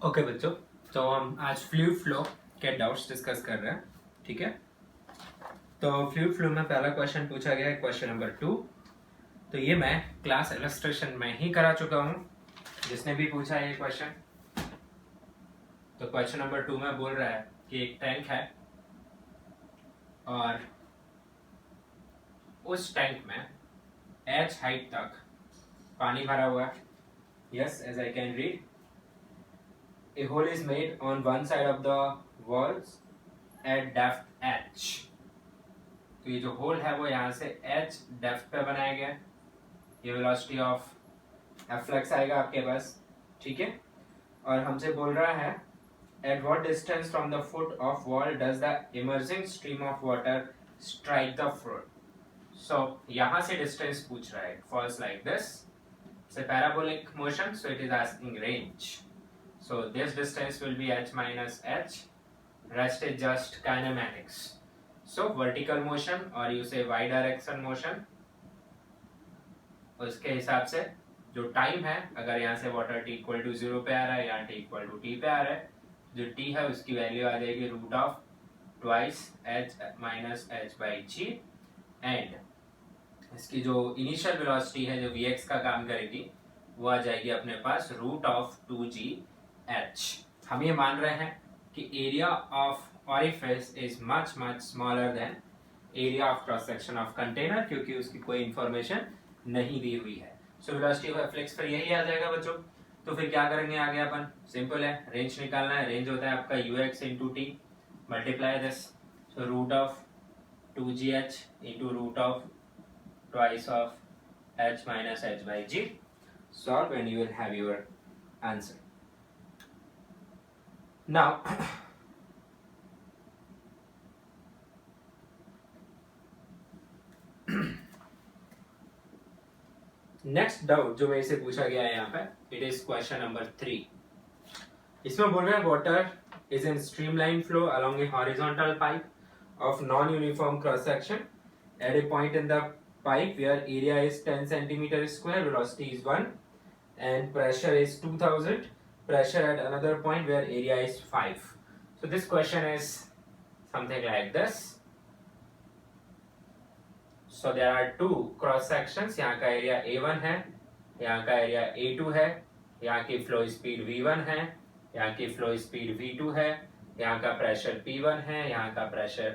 Okay बच्चों, तो हम आज फ्लूइड फ्लो के डाउट्स डिस्कस कर रहे हैं। ठीक है, तो फ्लूइड फ्लो में पहला क्वेश्चन पूछा गया है, क्वेश्चन नंबर 2। तो ये मैं क्लास इलस्ट्रेशन में ही करा चुका हूँ, जिसने भी पूछा है ये क्वेश्चन। तो क्वेश्चन नंबर 2 में बोल रहा है कि एक टैंक है और उस टैंक में h हाइट तक पानी भरा हुआ है। Yes, as I can read, a hole is made on one side of the walls at depth h। तो ये जो होल है वो यहाँ से h डेप्थ पे बनाया गया है। ये वेलोसिटी ऑफ एफ्लक्स आएगा आपके पास। ठीक है, और हमसे बोल रहा है at what distance from the foot of wall does the emerging stream of water strike the floor. So यहाँ से डिस्टेंस पूछ रहा है। Falls like this, it's a parabolic motion, so it is asking range. So this distance will be h minus h. Rest is just kinematics. So vertical motion or you say y direction motion, उसके हिसाब से जो time है, अगर यहाँ से water t equal to 0 पे आ रहा है, यहाँ t इक्वल टू t पे आ रहा है, जो t है उसकी वैल्यू आ जाएगी root of twice h minus h by g, and इसकी जो इनिशियल वेलोसिटी है जो vx का काम करेगी वो आ जाएगी अपने पास रूट ऑफ 2gh। हम ये मान रहे हैं कि area of orifice is much much smaller than area of cross section of container, क्योंकि उसकी कोई इंफॉर्मेशन नहीं दी हुई है। सो वेलोसिटी ऑफ फ्लेक्स पर यही आ जाएगा बच्चों। तो फिर क्या करेंगे आगे अपन, सिंपल है, रेंज निकालना है। रेंज होता है आपका ux into T multiply this, so root of 2gh into root of twice of h minus h by g. Solve and you will have your answer. Now next doubt जो मेरे से पूछा गया है यहाँ पे, इट इज क्वेश्चन नंबर 3। इसमें बोल रहे हैं water is in streamline flow along a horizontal pipe of non uniform cross section at a point in the pipe where area is 10 centimeter square, velocity is 1 and pressure is 2000, pressure at another point where area is 5. So this question is something like this. So there are two cross sections, यहाँ का area A1 है, यहाँ का area A2 है, यहाँ की flow speed V1 है, यहाँ की flow speed V2 है, यहाँ का pressure P1 है, यहाँ का pressure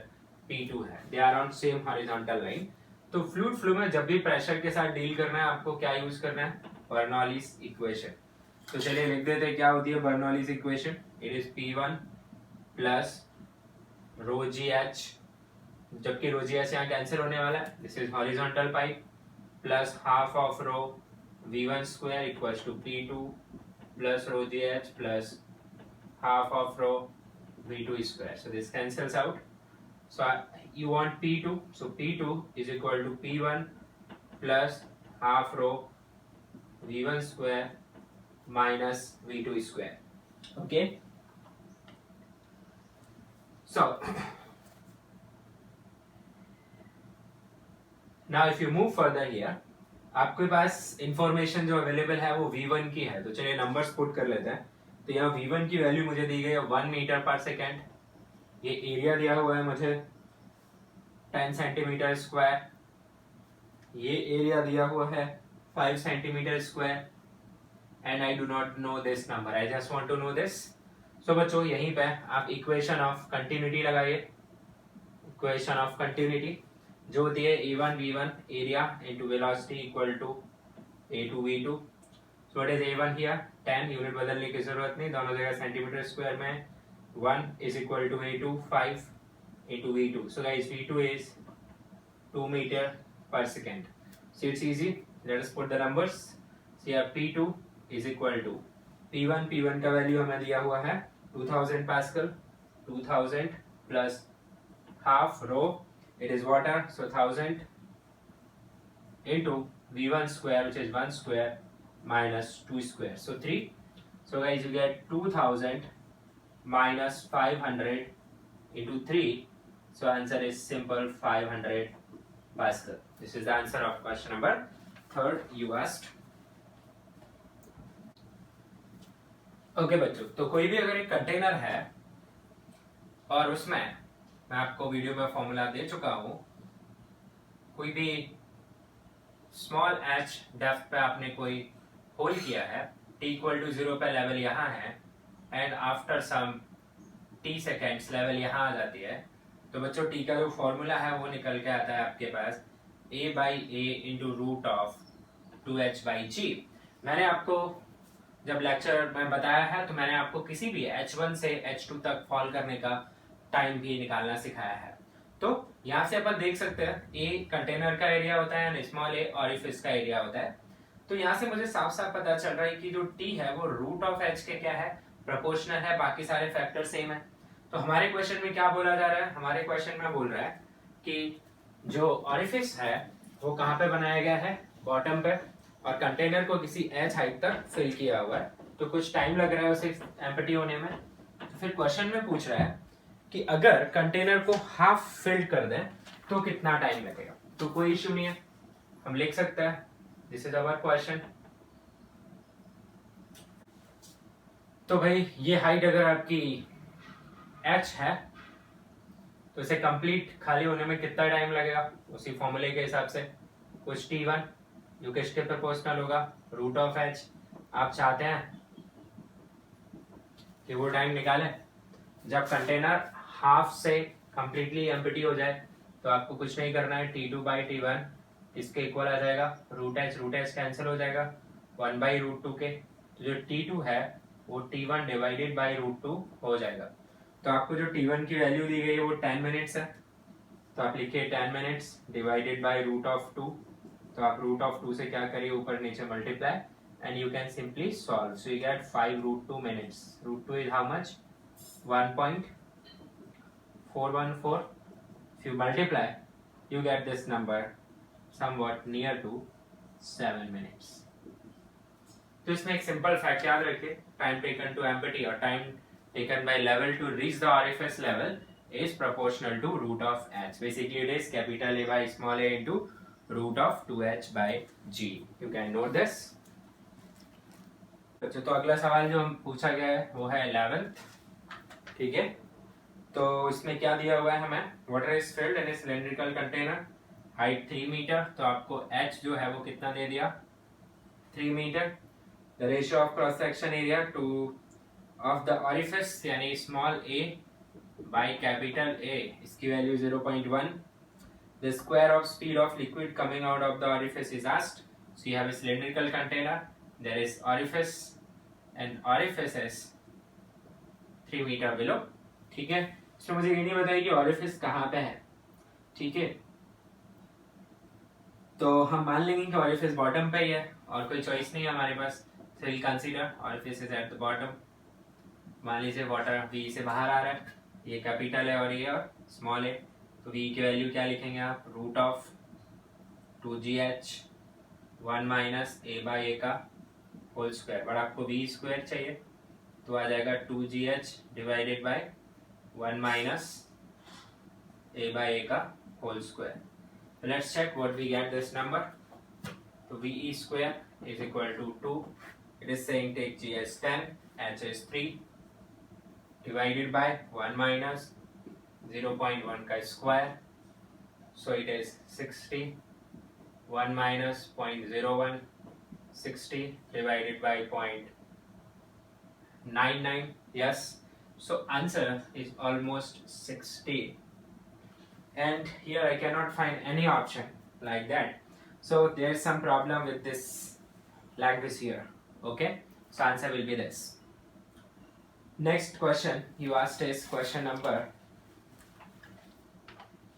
P2 है। They are on same horizontal line. तो फ्लूइड फ्लो में जब भी प्रेशर के साथ डील करना है आपको क्या यूज करना है, बर्नौलीज इक्वेशन। तो चलिए लिख देते हैं क्या होती है Bernoulli's equation. It is P1 plus rho G H, जबकि रो जी एच यहाँ कैंसिल होने वाला है, this is horizontal pipe, plus half of rho V1 square equals to P2 plus rho G H plus half of rho V2 square. So this cancels out. So you want P2, so P2 is equal to P1 plus half rho V1 square minus V2 square. Okay. So now if you move further here, आपके पास information जो available है वो V1 की है। तो चलिए numbers put कर लेते हैं। तो यहाँ V1 की वैल्यू मुझे दी गई है 1 मीटर पर सेकेंड। ये एरिया दिया हुआ है मुझे 10 सेंटीमीटर स्क्वायर, ये एरिया दिया हुआ है 5 centimetre square, and I do not know this number, I just want to know this. So बच्चों यहीं पे आप इक्वेशन ऑफ कंटिन्यूटी लगाइए। इक्वेशन ऑफ कंटिन्यूटी जो होती है A1 V1 area into velocity equal to A2 V2। So what is A1 here 10, unit बदलने की जरूरत नहीं, दोनों जगह सेंटीमीटर स्क्वायर में। 1 is equal to A2 5 into V2. So guys, V2 is 2 meter per second. So it's easy. Let us put the numbers. So here P2 is equal to P1 का value हमें दिया हुआ है 2000 pascal, 2000 plus half rho, it is water, so 1000 into V1 square which is 1 square minus 2 square, so 3. So guys, you get 2000 minus 500 into 3, so answer is simple 500 Pascal. This is the answer of question number 3 you asked. Okay बच्चों, तो कोई भी अगर एक container है और उसमें, मैं आपको वीडियो में फॉर्मूला दे चुका हूं, कोई भी स्मॉल एच डेप्थ पे आपने कोई होल किया है, t इक्वल टू 0 पे लेवल यहाँ है and after some t seconds level यहाँ आ जाती है, तो बच्चों t का जो फॉर्मूला है वो निकल के आता है आपके पास a by A into root of 2h by G. मैंने आपको जब लेक्चर में बताया है तो मैंने आपको किसी भी h1 से h2 तक फॉल करने का टाइम भी निकालना सिखाया है। तो यहाँ से अपन देख सकते हैं ए कंटेनर का एरिया होता है एंड स्मॉल ए ऑरिफिस का एरिया होता है। तो यहाँ से मुझे साफ साफ पता चल रहा है कि जो टी है वो रूट ऑफ एच के क्या है, प्रोपोर्शनल है, बाकी सारे फैक्टर सेम है। तो हमारे क्वेश्चन में क्या बोला जा रहा है, हमारे क्वेश्चन में बोल रहा है कि जो ऑरिफिस है वो कहाँ पे बनाया गया है, बॉटम पे, और कंटेनर को किसी एच हाइट तक फिल किया हुआ है, तो कुछ टाइम लग रहा है उसे एम्प्टी होने में। तो फिर क्वेश्चन में पूछ रहा है कि अगर कंटेनर को हाफ फिल्ड कर दें तो कितना टाइम लगेगा। तो कोई इश्यू नहीं है, हम लिख सकते हैं, दिस इज अवर क्वेश्चन। तो भाई ये हाइट अगर आपकी h है तो इसे कंप्लीट खाली होने में कितना टाइम लगेगा, उसी फॉर्मूले के हिसाब से कुछ t1 जो किसके प्रोपोर्शनल होगा, रूट ऑफ h। आप चाहते हैं कि वो टाइम निकालें जब कंटेनर हाफ से कंप्लीटली एम्प्टी हो जाए, तो आपको कुछ नहीं करना है, t2 बाई t1 इसके इक्वल आ जाएगा, रूट एच कैंसिल हो जाएगा 1 बाई रूट 2 के, तो जो t2 है वो t1 डिवाइडेड बाई रूट 2 हो जाएगा। तो आपको जो t1 की वैल्यू दी गई है वो 10 मिनट्स है, तो आप लिखिए 10 minutes divided by root of 2, तो आप रूट ऑफ 2 से क्या करिए, ऊपर नीचे multiply and you can simply solve, so you get 5 root 2 minutes. Root 2 is how much, 1.414. If you multiply, you get this number somewhat near to 7 minutes. तो इसमें एक सिंपल फैक्ट याद रखिए, टाइम टेकन टू एम्प्टी और time taken by level to reach the orifice level is proportional to root of h. Basically it is capital A by small a into root of 2h by g. You can note this. अच्छा, तो अगला सवाल जो हम पूछा गया है वो है 11th, ठीक है। तो इसमें क्या दिया हुआ है हमें, water is filled in a cylindrical container, height 3 metre, तो आपको h जो है वो कितना दे दिया, 3 मीटर। The ratio of cross section area to of the orifice यानी small a by capital A, इसकी value 0.1। The square of speed of liquid coming out of the orifice is asked. So you have a cylindrical container, there is orifice and orifice is 3 metre below, ठीक है। इसमें मुझे ये नहीं बताया कि orifice कहाँ पे है, ठीक है। तो हम मान लेंगे कि ऑरिफिस बॉटम पे ही है और कोई चॉइस नहीं है हमारे पास, so will consider orifice is at the bottom. मान लीजिए वाटर V से बाहर आ रहा है, ये कैपिटल है और ये और स्मॉल है, तो V की वैल्यू क्या लिखेंगे आप, root of 2GH 1 minus A by A का होल स्क्वायर, बट आपको V स्क्वायर चाहिए तो आ जाएगा 2GH divided by 1 minus A by A का whole square. Let's check what we get this number. So VE square is equal to 2. It is saying take G as 10, H is 3, divided by 1 minus 0.1 का square. So it is 60. 1 minus 0.01, 60 divided by 0.99. Yes. So answer is almost 60. And here I cannot find any option like that, so there's some problem with this language here, okay. So answer will be this. Next question you asked is question number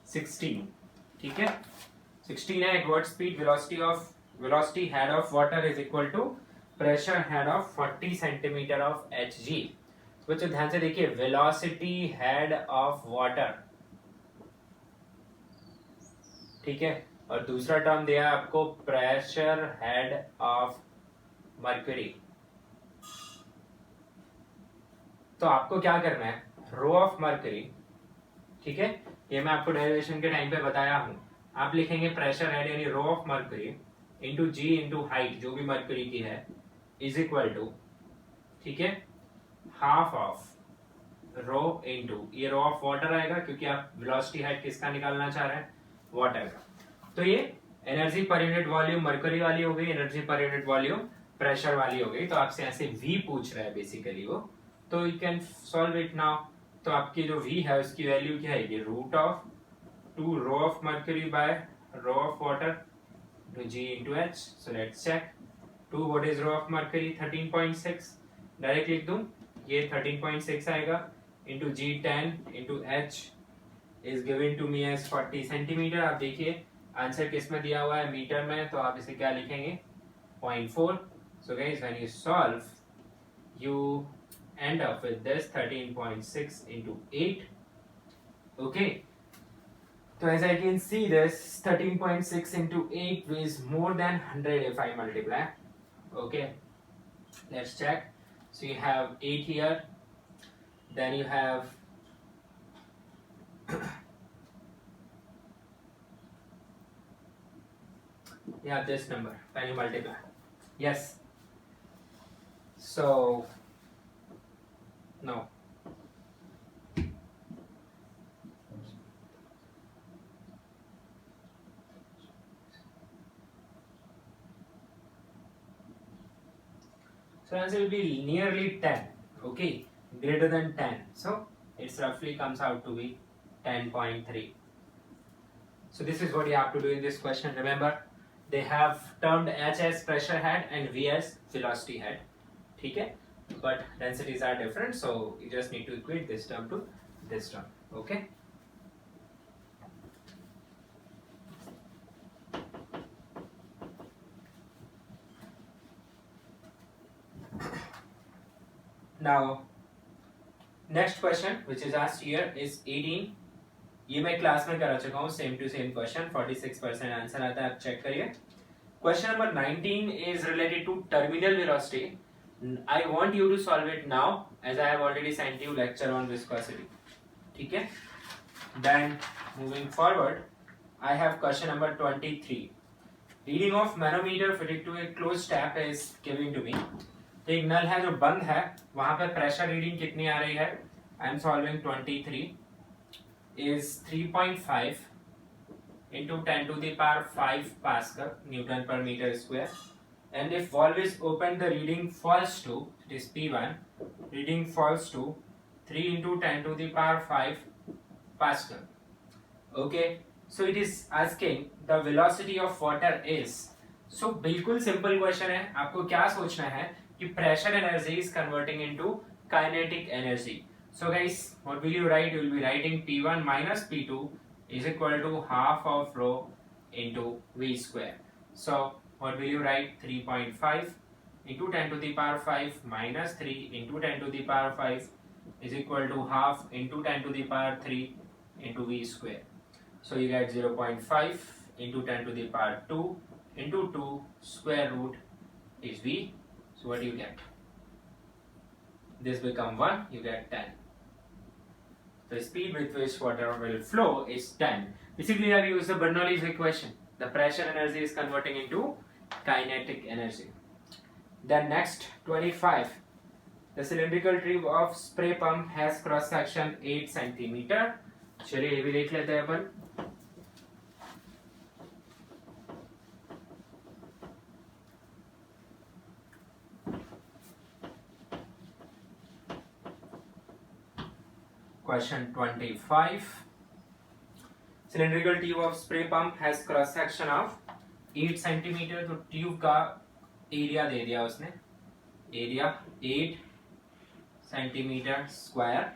16, ठीक है। 16 है, what speed velocity head of water is equal to pressure head of 40 centimeter of Hg। बच्चों ध्यान से देखिए, velocity head of water, ठीक है, और दूसरा टर्म दिया आपको प्रेशर हेड ऑफ मर्क्यूरी। तो आपको क्या करना है, रो ऑफ मर्क्यूरी, ठीक है, ये मैं आपको डेरिवेशन के टाइम पे बताया हूं। आप लिखेंगे प्रेशर हेड यानी rho of mercury into G into height जो भी मर्क्यूरी की है इज इक्वल टू, ठीक है, हाफ ऑफ रो इनटू, ये रो ऑफ वाटर आएगा क्योंकि आप वेलोसिटी हाइट किसका निकालना चाह रहे हैं, वाटर का। तो ये energy per unit volume mercury वाली हो गई, energy per unit volume pressure वाली हो गई। तो आपसे ऐसे V पूछ रहा है बेसिकली वो, तो you can solve it now. तो आपकी जो V है उसकी वैल्यू क्या आएगी, root of 2 rho of mercury by rho of water to G into H. So let's check. 2 what is rho of mercury, 13.6. Direct लिख दूं, ये 13.6 आएगा into G10 into H is given to me as 40 centimetre. आप देखिए answer किस में दिया हुआ है, मीटर में, तो आप इसे क्या लिखेंगे, 0.4। So guys, when you solve, you end up with this 13.6 into 8. Okay. So as I can see this 13.6 into 8 is more than 100 if I multiply. Okay, let's check. So you have 8 here, then you have you have this number when you multiply. Yes. So no. So answer will be nearly 10, okay, greater than 10. So it's roughly comes out to be 10.3. So this is what you have to do in this question. Remember, they have termed H as pressure head and V as velocity head. ठीक है, but densities are different, so you just need to equate this term to this term. Okay. Now next question which is asked here is 18. ये मैं class में करा चुका हूँ, same to same question, 46% answer आता है, आप चेक करिए। Question number 19 is related to terminal velocity. I want you to solve it now as I have already sent you lecture on viscosity. ठीक है? Then moving forward, I have question number 23. Reading of manometer fitted to a closed tap is given to me. तो एक नल है जो बंद है, वहां पे प्रेशर रीडिंग कितनी आ रही है, I am solving 23 is 3.5 into 10 to the power 5 Pascal Newton per meter square, and if valve is open the reading falls to, it is P1, reading falls to 3 into 10 to the power 5 Pascal. Okay, so it is asking the velocity of water is, so बिल्कुल simple question है, आपको क्या सोचना है कि pressure energy is converting into kinetic energy. So guys, what will you write? You will be writing P1 minus P2 is equal to half of rho into V square. So what will you write? 3.5 into 10 to the power 5 minus 3 into 10 to the power 5 is equal to half into 10 to the power 3 into V square. So you get 0.5 into 10 to the power 2 into 2 square root is V. So what do you get? This become 1, you get 10. The speed with which water will flow is 10. Basically, I have used the Bernoulli's equation. The pressure energy is converting into kinetic energy. Then next, 25. The cylindrical tube of spray pump has cross section 8 centimeter. चलिए ये भी देख लेते हैं अपन। Question 25. Cylindrical tube of spray pump has cross section of 8 centimeter. तो tube का area दे दिया उसने, area 8 centimeter square,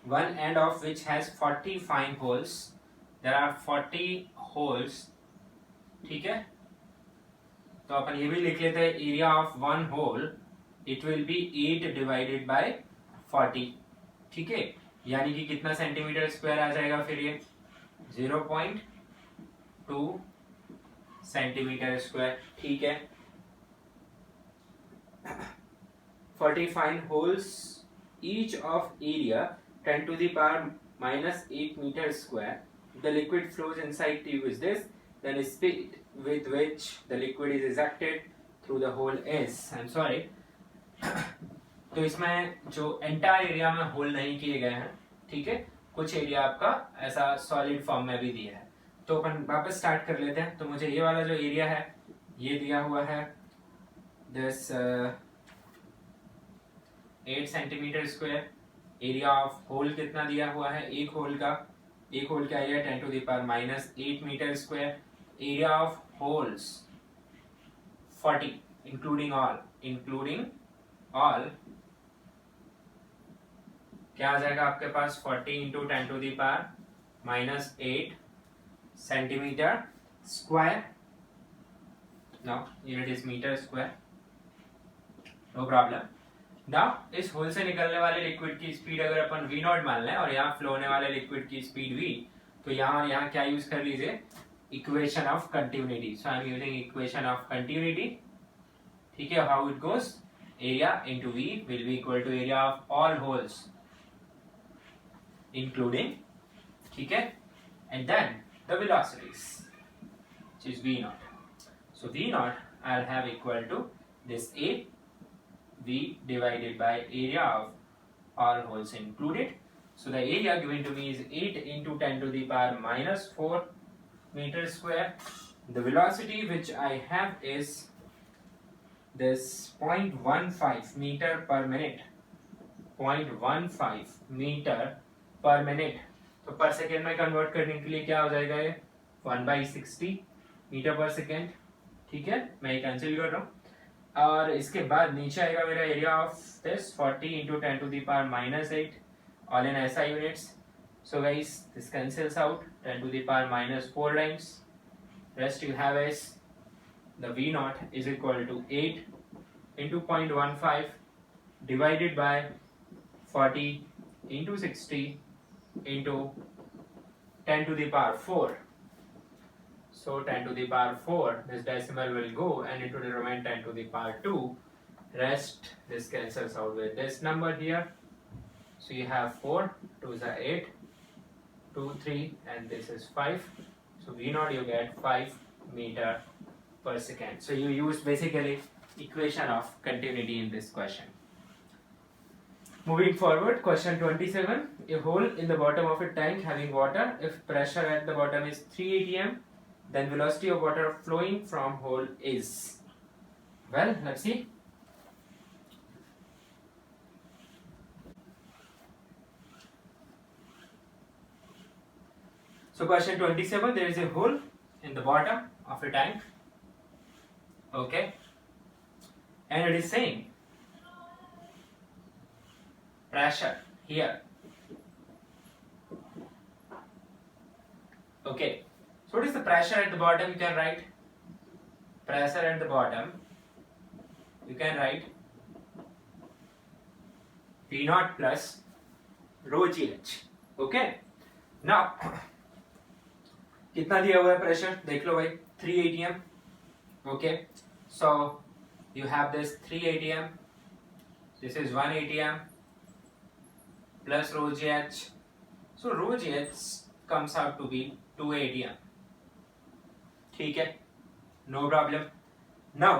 one end of which has 40 fine holes. There are 40 holes. ठीक है, तो अपन ये भी लिख लेते हैं, area of one hole it will be 8 divided by 40. ठीक है, यानी कि कितना सेंटीमीटर स्क्वायर आ जाएगा फिर ये 0.2 सेंटीमीटर स्क्वायर. ठीक है, 40 fine holes, each of area 10 to the power minus 8 meter square. The liquid flows inside tube is this, then speed with which the liquid is ejected through the hole is, I'm sorry, तो इसमें जो entire area में whole नहीं किए गए हैं, ठीक है, कुछ एरिया आपका ऐसा सॉलिड फॉर्म में भी दिया है। तो अपन वापस स्टार्ट कर लेते हैं। तो मुझे ये वाला जो एरिया है ये दिया हुआ है this 8 centimetre square. Area of hole कितना दिया हुआ है, एक होल का area 10 to the power minus 8 metre square. Area of holes 40 including all क्या आ जाएगा आपके पास 40 into 10 to the power minus 8 centimetre square. Now unit is metre square, no problem. Now इस होल से निकलने वाले लिक्विड की स्पीड अगर अपन v नॉट मान लें और यहाँ फ्लो होने वाले लिक्विड की स्पीड v, तो यहाँ क्या यूज कर लीजिए, equation of continuity. So I am using equation of continuity, ठीक है। How it goes, area into v will be equal to area of all holes including, ठीक है, and then the velocities, which is v naught. So v naught I'll have equal to this a v divided by area of all holes included. So the area given to me is 8 into 10 to the power minus 4 meter square. The velocity which I have is this 0.15 meter per minute. 0.15 meter per minute. तो पर second में convert करने के लिए क्या हो जाएगा, ये 1/60 मीटर पर सेकेंड, ठीक है। मैं ये कैंसिल कर रहा हूँ और इसके बाद नीचे आएगा मेरा area of this 40 into 10 to the power minus 8 all in ऐसा units. So guys this cancels out 10 to the power minus 4 times. Rest you have is the v nought is equal to 8 into 0.15 divided by 40 into 60 into 10 to the power 4. So 10 to the power 4, this decimal will go and it will remain 10 to the power 2. Rest, this cancels out with this number here. So you have 4, 2 is 8, 2, 3 and this is 5. So V naught you get 5 meter per second. So you use basically equation of continuity in this question. Moving forward, question 27. A hole in the bottom of a tank having water. If pressure at the bottom is 3 atm, then velocity of water flowing from hole is. Well, let's see. So question 27, there is a hole in the bottom of a tank. Okay. And it is saying pressure here. Okay, so what is the pressure at the bottom? You can write pressure at the bottom, you can write P naught plus rho gh. Okay, now कितना दिया हुआ है pressure देख लो भाई, 3 atm. Okay, so you have this 3 atm, this is 1 atm plus rho gh. So rho gh comes out to be 2 atm. ठीक है, no problem. Now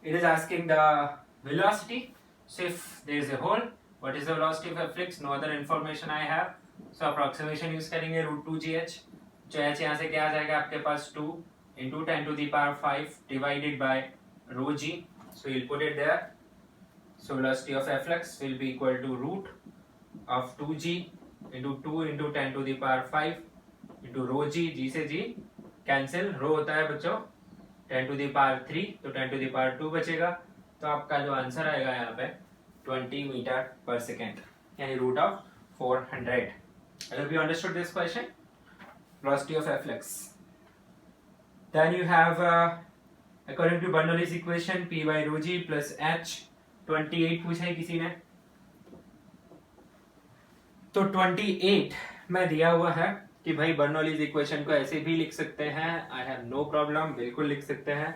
it is asking the velocity. So if there is a hole, what is the velocity of a flux? No other information I have. So approximation use करेंगे √2gh. जो h यहाँ से क्या आ जाएगा आपके पास 2 into 10 to the power 5 divided by rho g. So you'll put it there. So velocity of a flux will be equal to root of 2g into 2 into 10 to the power 5 into rho g. g से g cancel, रो होता है बच्चों 10 to the power 3, तो 10 to the power 2 बचेगा। तो आपका जो answer आएगा यहाँ पे 20 मीटर पर सेकेंड, यानी root of 400. I hope you understood this question. Velocity of a flux. Then you have according to Bernoulli's equation P by rho g plus h. 28 पूछा है किसी ने, तो 28 में दिया हुआ है कि भाई बर्नौलीज इक्वेशन को ऐसे भी लिख सकते हैं, आई हैव नो प्रॉब्लम, बिल्कुल लिख सकते हैं।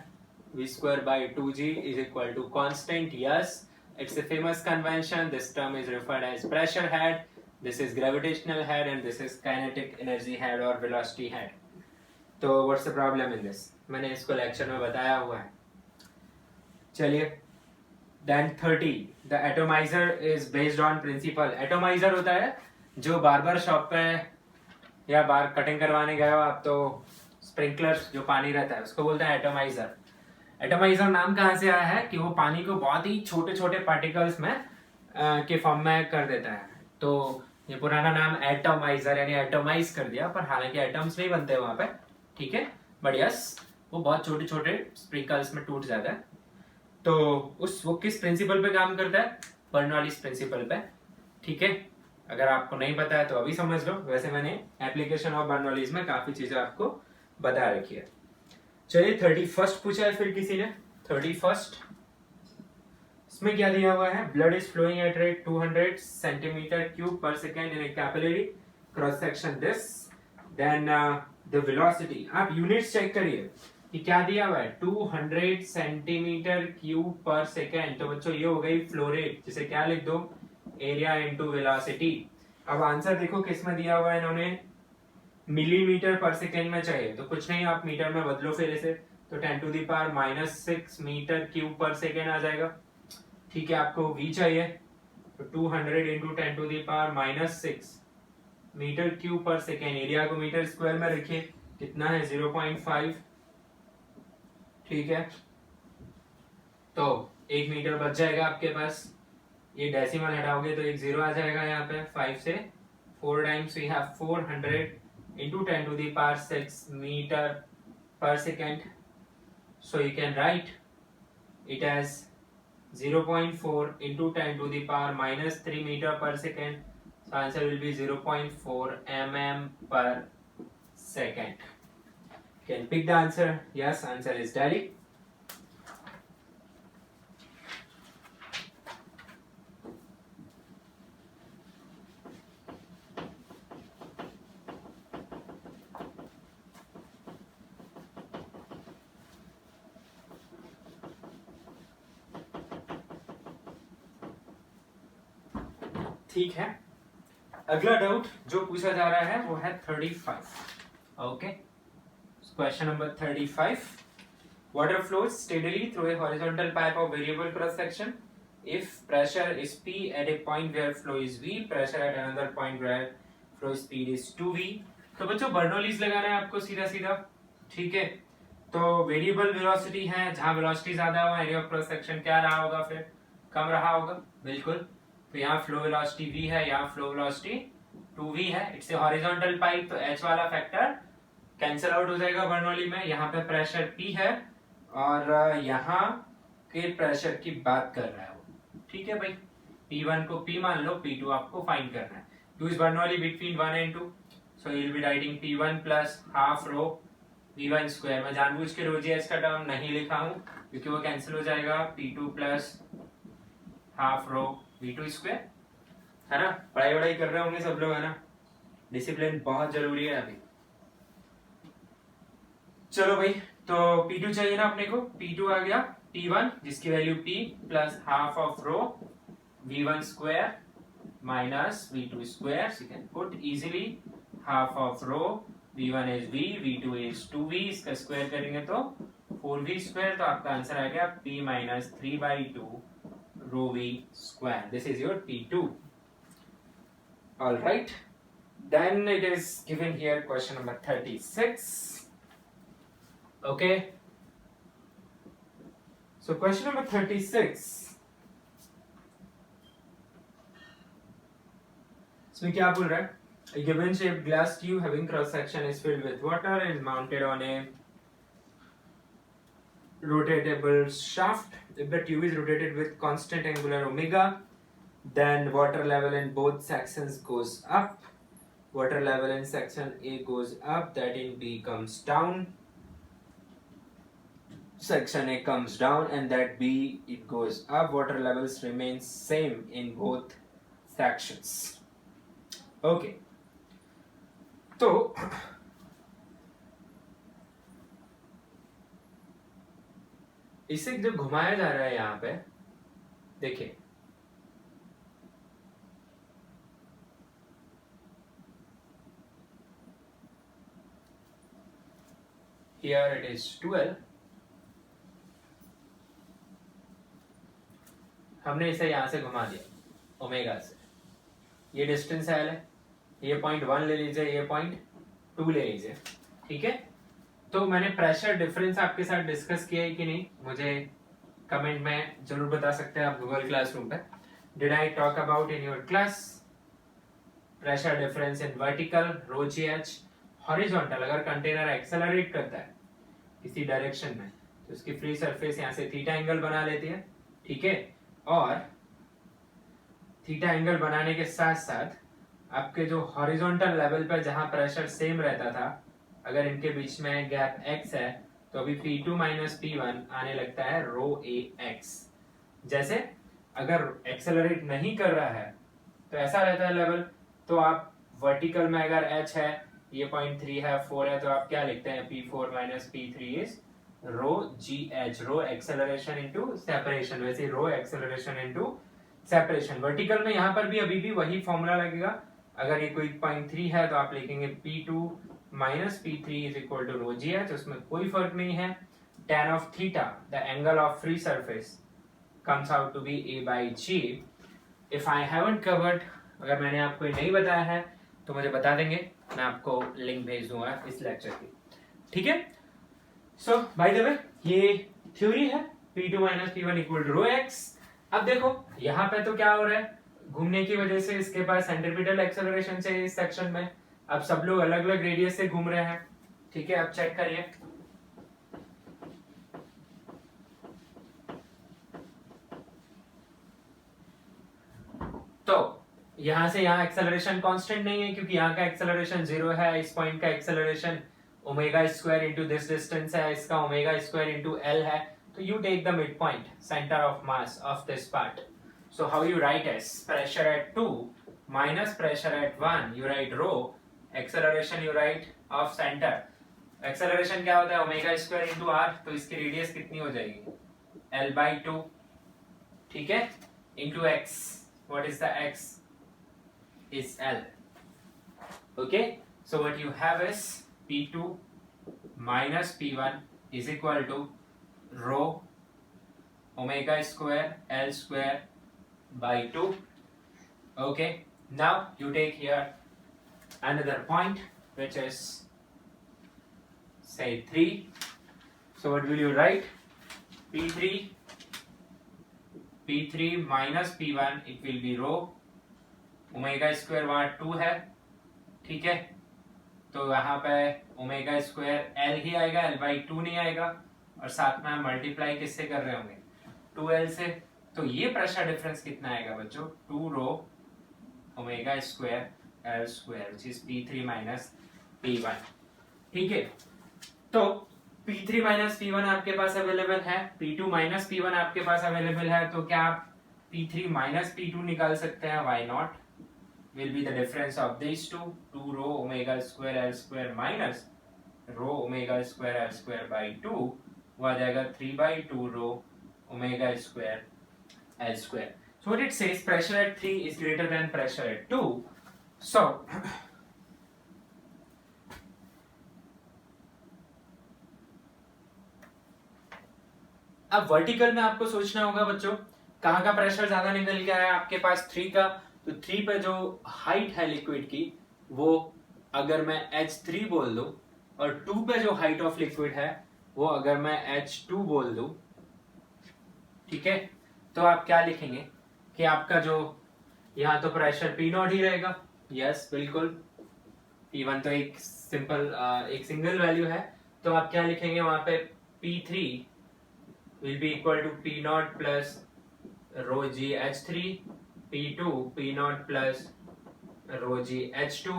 v²/2g is equal to constant. Yes, it's a famous convention. This term is referred as pressure head, this is gravitational head and this is kinetic energy head or velocity head. तो what's the problem in this? मैंने इसको lecture में बताया हुआ है। चलिए then 30 the atomiser is based on principle. Atomiser होता है जो बार्बर शॉप पे या बार कटिंग करवाने गए हो आप, तो स्प्रिंकलर जो पानी रहता है उसको बोलते हैं एटोमाइजर। एटोमाइजर नाम कहाँ से आया है कि वो पानी को बहुत ही छोटे छोटे पार्टिकल्स में के फॉर्म में कर देता है, तो ये पुराना नाम एटोमाइजर यानी एटोमाइज कर दिया, पर हालांकि एटम्स नहीं बनते वहां पे, ठीक है, बट यस वो बहुत छोटे छोटे स्प्रिंकल्स में टूट जाता है। तो वो किस प्रिंसिपल पे काम करता है? बर्नौलीज प्रिंसिपल पे, ठीक है। अगर आपको नहीं पता है तो अभी समझ लो, वैसे मैंने एप्लीकेशन ऑफ बर्नौलीज में काफी चीजें आपको बता रखी है। चलिए 31 पूछा है फिर किसी ने। 31 इसमें क्या दिया हुआ है? Blood is flowing at rate 200 centimetre cube per second in a capillary cross section this, then the velocity. आप यूनिट्स चेक करिए कि क्या दिया हुआ है, 200 सेंटीमीटर क्यूब पर सेकेंड। तो बच्चों ये हो गई फ्लो रेट, जिसे क्या लिख दो, एरिया इनटू वेलोसिटी। अब आंसर देखो किस में दिया हुआ है इन्होंने, मिलीमीटर पर सेकेंड में चाहिए, तो कुछ नहीं आप मीटर में बदलो फिर इसे, तो 10⁻⁻⁶ मीटर क्यूब पर सेकेंड आ जाएगा, ठीक है। आपको v चाहिए, तो 200 into 10⁻⁻⁶ metre cube per second. Area को मीटर स्क्वायर में रखिए, कितना है 0.5, ठीक है। तो 1 मीटर बच जाएगा आपके पास, ये डेसिमल हटाओगे तो एक जीरो आ जाएगा यहाँ पे, 5 से 4 times we have 400 into 10⁻⁶ meter per second. So you can write it as 0.4 into 10⁻³ meter per second. So answer will be 0.4 mm per second. Can pick the answer? Yes, answer is Delhi. ठीक है, अगला doubt जो पूछा जा रहा है वो है 35। Okay, question number 35। Water flows steadily through a horizontal pipe of variable cross section if pressure is P at a point where flow is V, pressure at another point where flow speed is 2V। तो बच्चों Bernoulli's लगाना है आपको सीधा सीधा, ठीक है। तो वेरिएबल वेलोसिटी है, जहां वेलोसिटी ज्यादा है वहां एरिया ऑफ क्रॉस सेक्शन क्या रहा होगा, फिर कम रहा होगा, बिल्कुल। तो यहाँ फ्लो वेलोसिटी v है, यहाँ फ्लो वेलोसिटी 2v है। इट्स ए हॉरिजॉन्टल पाइप, तो h वाला फैक्टर कैंसिल आउट हो जाएगा बर्नौली में। यहाँ पे प्रेशर p है और यहाँ के प्रेशर की बात कर रहा है वो, ठीक है भाई। P1 को P मान लो, P2 आपको फाइंड करना है। Use Bernoulli between 1 and 2, so you will be writing P1 plus half rho V1 square. मैं जानबूझ के रो जीएस का टर्म नहीं लिखा हूँ क्योंकि वो कैंसिल हो जाएगा, P2 plus half rho V2 square, है ना। पढ़ाई वढ़ाई कर रहे होंगे सब लोग, है ना। डिसिप्लिन बहुत जरूरी है अभी। चलो भाई, तो P2 चाहिए ना अपने को, P2 आ गया, P1 जिसकी value P plus half of rho V1 square minus V2 square. You can put easily half of rho V1 is V, V2 is 2V, इसका स्क्वायर करेंगे तो 4V स्क्वायर। तो आपका आंसर आ गया P minus 3/2 rho V square. This is your P2. All right. Then it is given here question number 36. Okay. So question number 36. इसमें क्या बोल रहा है? A given shaped glass tube having cross section is filled with water and mounted on a rotatable shaft. If the tube is rotated with constant angular omega, then water level in both sections goes up. Water level in section A goes up, that in B comes down. Section A comes down, and that B it goes up. Water levels remain same in both sections. Okay. तो इसे जो घुमाया जा रहा है यहाँ पे, देखिए here it is 12, हमने इसे यहाँ से घुमा दिया ओमेगा से, ये डिस्टेंस एल है, ये पॉइंट 1 ले लीजिए, ये पॉइंट 2 ले लीजिए, ठीक है। तो मैंने प्रेशर डिफरेंस आपके साथ डिस्कस किया है कि नहीं, मुझे कमेंट में जरूर बता सकते हैं आप गूगल क्लासरूम पे। Did I talk about in your class pressure difference in vertical rho G H, horizontal अगर कंटेनर एक्सेलरेट करता है किसी डायरेक्शन में तो उसकी फ्री सरफेस यहाँ से थीटा एंगल बना लेती है, ठीक है। और थीटा एंगल बनाने के साथ साथ आपके जो हॉरिजॉन्टल लेवल पर जहां प्रेशर सेम रहता था, अगर इनके बीच में गैप x है तो अभी P2 माइनस P1 आने लगता है रो ए एक्स। जैसे अगर एक्सेलरेट नहीं कर रहा है तो ऐसा रहता है लेवल, तो आप वर्टिकल में अगर h है, ये पॉइंट 3 है 4 है, तो आप क्या लिखते हैं P4 minus P3 is rho G H, rho acceleration into separation. वैसे rho acceleration into separation vertical में यहाँ पर भी अभी भी वही फॉर्मूला लगेगा। अगर ये कोई पॉइंट 3 है तो आप लिखेंगे P2 minus P3 is equal to rho G H, उसमें कोई फर्क नहीं है। tan of theta, the angle of free surface comes out to be a by g. If I haven't covered, अगर मैंने आपको ये नहीं बताया है तो मुझे बता देंगे, मैं आपको लिंक भेज दूंगा इस लेक्चर की, ठीक है। सो बाय द वे ये थ्योरी है P2 minus P1 equal to rho x. अब देखो यहाँ पे तो क्या हो रहा है, घूमने की वजह से इसके पास सेंट्रीपिटल एक्सेलरेशन से इस सेक्शन में अब सब लोग अलग अलग रेडियस से घूम रहे हैं, ठीक है। अब चेक करिए, तो यहां से यहां एक्सेलरेशन कांस्टेंट नहीं है क्योंकि यहाँ का एक्सेलरेशन 0 है, इस पॉइंट का acceleration omega square into this distance है, इसका ओमेगा स्क्वायर इनटू एल है। तो you take the midpoint, center of mass of this part. So how you write as pressure at 2 minus pressure at 1, you write rho, acceleration you write of center. Acceleration क्या होता है omega square into are, तो इसकी radius कितनी हो जाएगी L/2, ठीक है, into x. What is the x? Is L. Okay, so what you have is P2 minus P1 is equal to rho omega square L square by 2. Okay, now you take here another point which is say 3. So what will you write? P3 minus P1, it will be rho omega square वहाँ 2 है, ठीक है। तो यहाँ पे omega square L ही आएगा, L/2 नहीं आएगा, और साथ में हम मल्टीप्लाई किससे कर रहे होंगे 2L से। तो ये प्रेशर डिफरेंस कितना आएगा बच्चों 2 रो omega square L square which is P3 minus P1, ठीक है। तो P3 माइनस P1 आपके पास अवेलेबल है, P2 माइनस P1 आपके पास अवेलेबल है, तो क्या आप P3 माइनस P2 निकाल सकते हैं? Why not, will be the difference of these two, 2 rho omega square L square minus rho omega square L square by 2, वो आ जाएगा 3/2 rho omega square L square. So what it says, pressure at 3 is greater than pressure at 2. So अब vertical में आपको सोचना होगा बच्चों कहाँ का प्रेशर ज्यादा निकल गया है आपके पास 3 का, तो 3 पे जो हाइट है लिक्विड की वो अगर मैं H3 बोल दूं, और 2 पे जो हाइट ऑफ लिक्विड है वो अगर मैं H2 बोल दूं, ठीक है। तो आप क्या लिखेंगे कि आपका जो यहाँ तो प्रेशर P0 ही रहेगा, यस बिल्कुल, P1 तो एक सिंपल एक सिंगल वैल्यू है, तो आप क्या लिखेंगे वहां पे P3 will be equal to P0 plus rho g H3, P2 P0 plus rho g H2.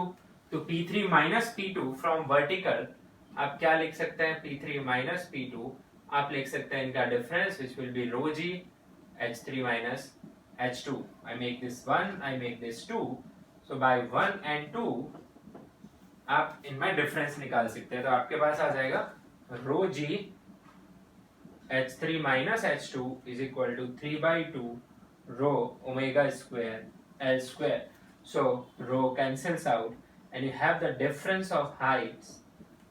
तो P3 minus P2 from vertical आप क्या लिख सकते हैं, P3 minus P2 आप लिख सकते हैं इनका difference which will be rho g H3 minus H2. I make this 1, I make this 2. So by 1 and 2 आप इनमें डिफरेंस निकाल सकते हैं, तो आपके पास आ जाएगा rho g H3 minus H2 is equal to 3/2 rho omega square L square. So rho cancels out and you have the difference of heights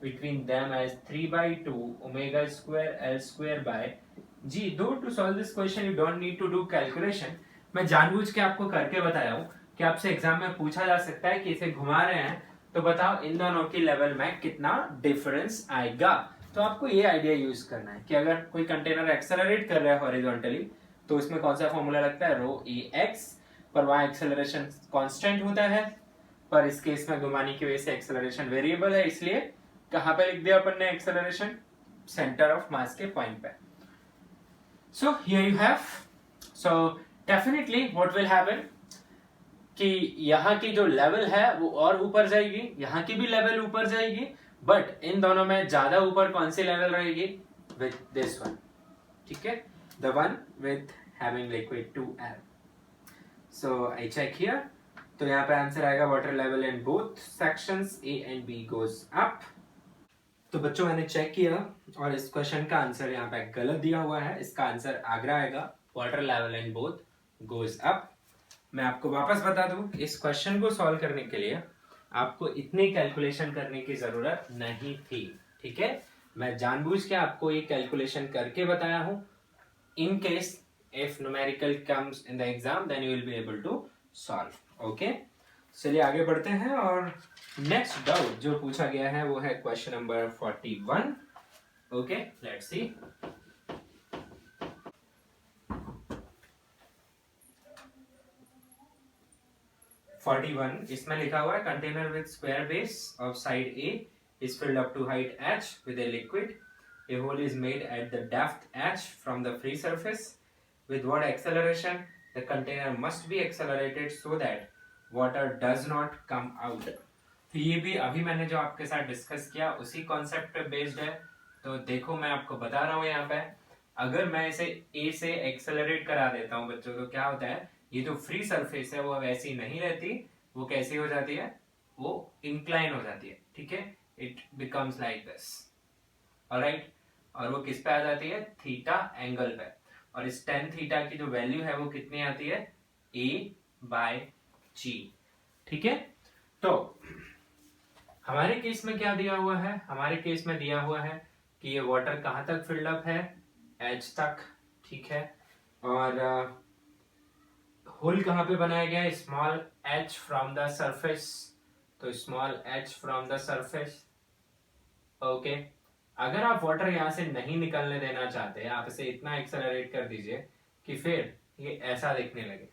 between them as 3/2 omega square L square by जी, दो to solve this question you don't need to do calculation. मैं जानबूझ के आपको करके बताया हूँ कि आपसे एग्जाम में पूछा जा सकता है कि इसे घुमा रहे हैं तो बताओ इन दोनों की लेवल में कितना डिफरेंस आएगा। तो आपको ये आइडिया यूज करना है कि अगर कोई कंटेनर एक्सेलरेट कर रहा है हॉरिजॉन्टली तो उसमें कौन सा फॉर्मूला लगता है, रो ई एक्स, पर वहां एक्सेलरेशन कांस्टेंट होता है, पर इस केस में घुमाने की वजह से एक्सेलरेशन वेरिएबल है, इसलिए कहां पे लिख दिया अपन ने एक्सेलरेशन, सेंटर ऑफ मास के पॉइंट पे। So here you have. So definitely what will happen कि यहाँ की जो लेवल है वो और ऊपर जाएगी, यहाँ की भी लेवल ऊपर जाएगी, बट इन दोनों में ज्यादा ऊपर कौन सी लेवल रहेगी, विथ दिस वन, ठीक है, the one with having liquid 2L। So I check here, तो यहाँ पे आंसर आएगा water level in both sections A and B goes up. तो बच्चों मैंने चेक किया और इस क्वेश्चन का आंसर यहाँ पे गलत दिया हुआ है, इसका आंसर आगरा आएगा, water level in both goes up. मैं आपको वापस बता दूं, इस क्वेश्चन को सॉल्व करने के लिए आपको इतनी कैलकुलेशन करने की जरूरत नहीं थी, ठीक है। मैं जानबूझ के आपको ये कैलकुलेशन करके बताया हूं, in case if numerical comes in the exam then you will be able to solve. Okay, चलिए आगे बढ़ते हैं और नेक्स्ट डाउट जो पूछा गया है वो है question number 41। Okay, let's see. 41 इसमें लिखा हुआ है container with square base of side A is filled up to height h with a liquid. A hole is made at the depth h from the free surface. With what acceleration the container must be accelerated so that water does not come out. तो ये भी अभी मैंने जो आपके साथ discuss किया उसी कॉन्सेप्ट पे बेस्ड है। तो देखो मैं आपको बता रहा हूँ यहाँ पे, अगर मैं इसे A से एक्सेलरेट करा देता हूँ बच्चों तो क्या होता है, ये जो फ्री सरफेस है वो वैसी नहीं रहती, वो कैसी हो जाती है, वो इंक्लाइन हो जाती है, ठीक है, it becomes like this, alright. और वो किस पे आ जाती है, थीटा एंगल पे, और इस टेन थीटा की जो वैल्यू है वो कितनी आती है, A/G, ठीक है। तो हमारे केस में क्या दिया हुआ है, हमारे केस में दिया हुआ है कि ये वाटर कहां तक फिल्ड अप है, एच तक, ठीक है, और होल कहां पे बनाया गया है, small h from the surface, तो small h from the surface. Okay, अगर आप वाटर यहां से नहीं निकलने देना चाहते, आप इसे इतना एक्सेलरेट कर दीजिए कि फिर ये ऐसा दिखने लगे।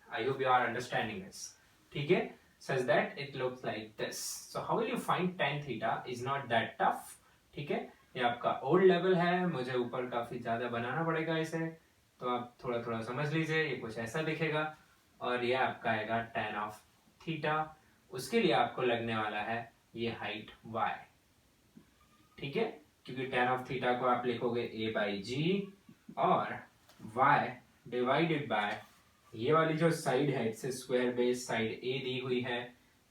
I hope you are understanding this, ठीक है, such that it looks like this. So how will you find tan theta is not that tough, ठीक है। ये आपका ओल्ड लेवल है, मुझे ऊपर काफी ज्यादा बनाना पड़ेगा इसे, तो आप थोड़ा थोड़ा समझ लीजिए, ये कुछ ऐसा दिखेगा और ये आपका आएगा tan ऑफ थीटा, उसके लिए आपको लगने वाला है ये हाइट y, ठीक है, क्योंकि tan ऑफ थीटा को आप लिखोगे A/G और y डिवाइडेड बाय ये वाली जो साइड है, इससे स्क्वायर बेस साइड A दी हुई है।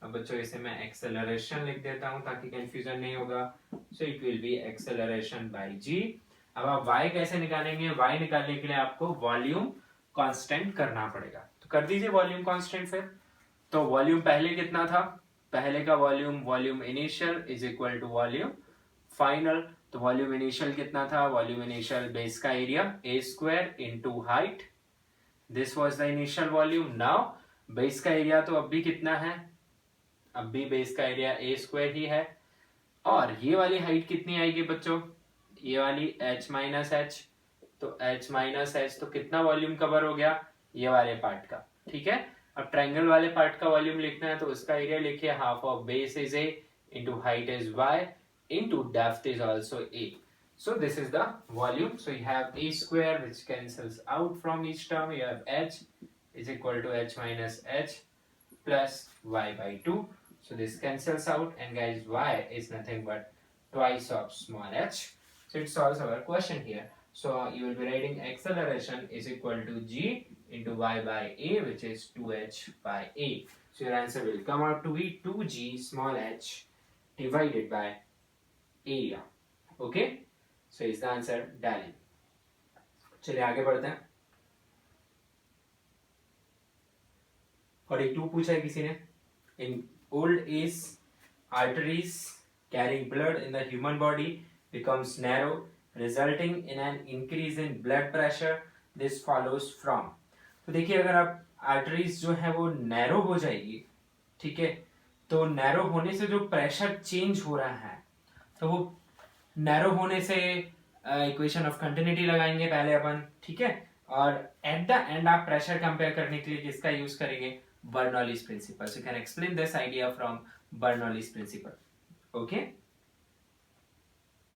अब बच्चों इसे मैं एक्सेलरेशन लिख देता हूं ताकि कंफ्यूजन नहीं होगा, so it will be acceleration by G। अब आप y कैसे निकालेंगे, y निकालने के लिए आपको वॉल्यूम कांस्टेंट करना पड़ेगा, तो कर दीजिए वॉल्यूम कांस्टेंट फिर। तो वॉल्यूम पहले कितना था, पहले का volume initial is equal to volume final, तो वॉल्यूम इनिशियल कितना था, वॉल्यूम इनिशियल बेस का एरिया A² into height, this was the initial volume. Now base का एरिया तो अब भी कितना है, अब भी बेस का एरिया A² ही है, और ये वाली हाइट कितनी आएगी बच्चों, ये वाली h-h, तो h-h तो कितना वॉल्यूम कवर हो गया, ये वाले पार्ट का, ठीक है। अब ट्रायंगल वाले पार्ट का वॉल्यूम लिखना है तो उसका एरिया लिखिए, half of base is A into height is y into depth is also A. So this is the volume. So you have A square which cancels out from each term. You have h is equal to h minus h plus y by 2. So this cancels out, and guys y is nothing but twice of small h. So it solves our question here. So you will be writing acceleration is equal to g into y by a, which is 2h by a. So your answer will come out to be 2g small h divided by area. Okay. So is the answer डालें। चलिए आगे बढ़ते हैं। 42 पूछा है किसी ने, in old age arteries carrying blood in the human body becomes narrow resulting in an increase in blood pressure, this follows from. तो देखिए अगर आप आर्टरीज जो है वो नैरो हो जाएगी, ठीक है, तो नैरो होने से जो प्रेशर चेंज हो रहा है, तो वो नैरो होने से इक्वेशन ऑफ कंटिन्यूटी लगाएंगे पहले अपन, ठीक है, और एट द एंड आप प्रेशर कंपेयर करने के लिए किसका यूज करेंगे, Bernoulli's principle. So you can explain this idea from Bernoulli's principle. Okay